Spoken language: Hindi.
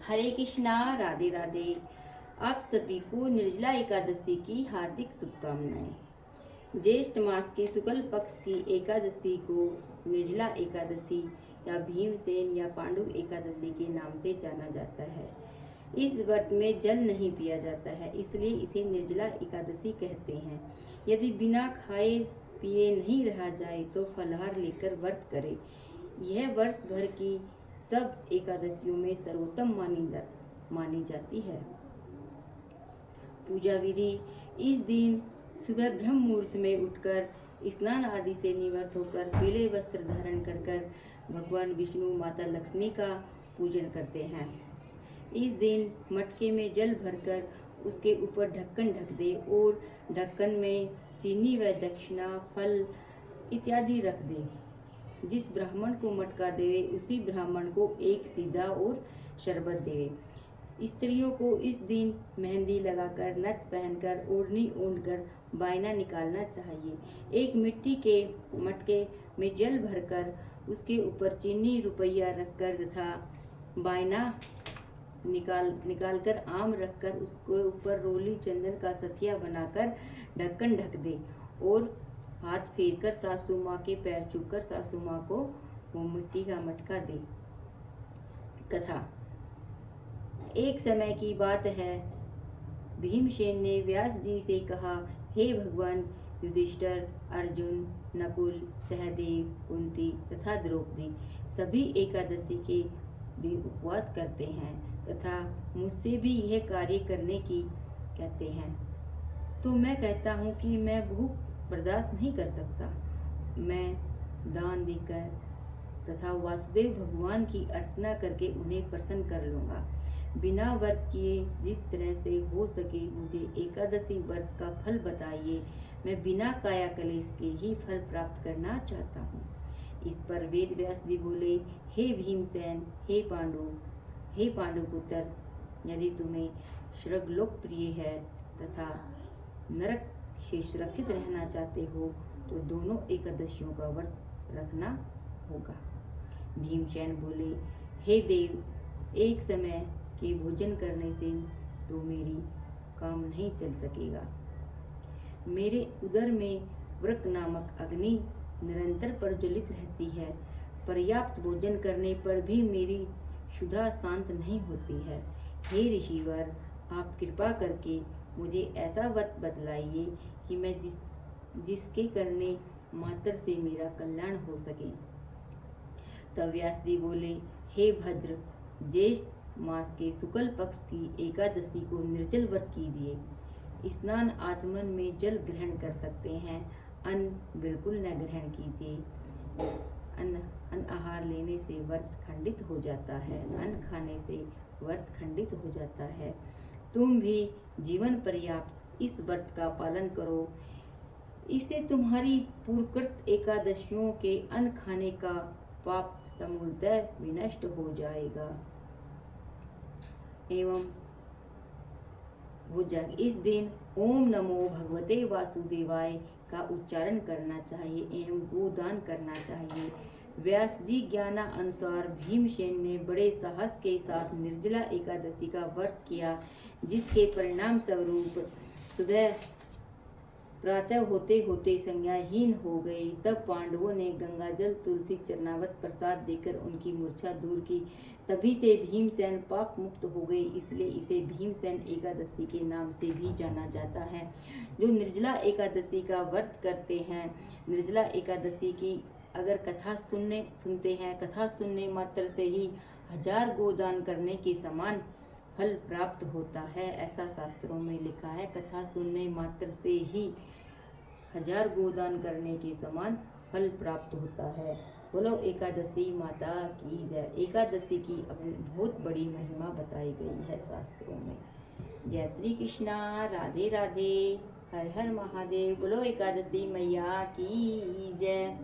हरे कृष्णा, राधे राधे। आप सभी को निर्जला एकादशी की हार्दिक शुभकामनाएं। ज्येष्ठ मास के शुक्ल पक्ष की एकादशी को निर्जला एकादशी या भीमसेन या पांडु एकादशी के नाम से जाना जाता है। इस व्रत में जल नहीं पिया जाता है, इसलिए इसे निर्जला एकादशी कहते हैं। यदि बिना खाए पिए नहीं रहा जाए तो फलाहार लेकर व्रत करें। यह वर्ष भर की सब एकादशियों में सर्वोत्तम मानी जाती है। पूजा विधि: इस दिन सुबह ब्रह्म मुहूर्त में उठकर स्नान आदि से निवृत्त होकर पीले वस्त्र धारण कर भगवान विष्णु, माता लक्ष्मी का पूजन करते हैं। इस दिन मटके में जल भरकर उसके ऊपर ढक्कन ढक दे और ढक्कन में चीनी व दक्षिणा, फल इत्यादि रख दे। जिस ब्राह्मण को मटका देवे उसी ब्राह्मण को एक सीधा और शरबत देवे। स्त्रियों को इस दिन मेहंदी लगाकर, नथ पहनकर, ओढ़नी ओढ़कर बायना निकालना चाहिए। एक मिट्टी के मटके में जल भरकर उसके ऊपर चीनी, रुपया रखकर तथा बायना निकालकर आम रखकर उसके ऊपर रोली चंदन का सथिया बनाकर ढक्कन ढक दे और हाथ फेरकर सासू माँ के पैर छूकर सासू माँ को वो मिट्टी का मटका दे। कथा: एक समय की बात है, भीमसेन ने व्यास जी से कहा, हे भगवान युधिष्ठिर, अर्जुन, नकुल, सहदेव, कुंती तथा द्रौपदी सभी एकादशी के दिन उपवास करते हैं तथा मुझसे भी यह कार्य करने की कहते हैं, तो मैं कहता हूँ कि मैं भूख बर्दाश्त नहीं कर सकता। मैं दान देकर तथा वासुदेव भगवान की अर्चना करके उन्हें प्रसन्न कर लूँगा। बिना व्रत किए जिस तरह से हो सके मुझे एकादशी व्रत का फल बताइए। मैं बिना काया कलेश के ही फल प्राप्त करना चाहता हूँ। इस पर वेद व्यास जी बोले, हे भीमसेन, हे पांडुपुत्र, यदि तुम्हें स्वर्ग लोकप्रिय है तथा नरक से सुरक्षित रहना चाहते हो तो दोनों एकादशियों का व्रत रखना होगा। भीमसेन बोले, हे देव, एक समय के भोजन करने से तो मेरी काम नहीं चल सकेगा। मेरे उदर में वृक नामक अग्नि निरंतर प्रज्वलित रहती है। पर्याप्त भोजन करने पर भी मेरी क्षुधा शांत नहीं होती है। हे ऋषिवर, आप कृपा करके मुझे ऐसा व्रत बतलाइए कि मैं जिसके करने मात्र से मेरा कल्याण हो सके। तब व्यास जी बोले, हे भद्र, ज्येष्ठ मास के शुक्ल पक्ष की एकादशी को निर्जल व्रत कीजिए। स्नान आचमन में जल ग्रहण कर सकते हैं, अन्न बिल्कुल न ग्रहण कीजिए। अन्न आहार लेने से व्रत खंडित हो जाता है, अन्न खाने से व्रत खंडित हो जाता है। तुम भी जीवन पर्याप्त इस व्रत का पालन करो, इससे तुम्हारी पूर्वकृत एकादशियों के अन्न खाने का पाप समूलतः विनष्ट हो जाएगा इस दिन ओम नमो भगवते वासुदेवाय का उच्चारण करना चाहिए एवं गोदान करना चाहिए। व्यास जी ज्ञाना अनुसार भीमसेन ने बड़े साहस के साथ निर्जला एकादशी का व्रत किया, जिसके परिणाम स्वरूप सुबह प्रातः होते होते संज्ञाहीन हो गए। तब पांडवों ने गंगाजल, तुलसी, चरणावत प्रसाद देकर उनकी मूर्छा दूर की। तभी से भीमसेन पाप मुक्त हो गए, इसलिए इसे भीमसेन एकादशी के नाम से भी जाना जाता है। जो निर्जला एकादशी का व्रत करते हैं, निर्जला एकादशी की अगर कथा सुनते हैं, कथा सुनने मात्र से ही 1000 गोदान करने के समान फल प्राप्त होता है, ऐसा शास्त्रों में लिखा है। कथा सुनने मात्र से ही 1000 गोदान करने के समान फल प्राप्त होता है। बोलो एकादशी माता की जय। एकादशी की अपनी बहुत बड़ी महिमा बताई गई है शास्त्रों में। जय श्री कृष्णा, राधे राधे, हर हर महादेव। बोलो एकादशी मैया की जय।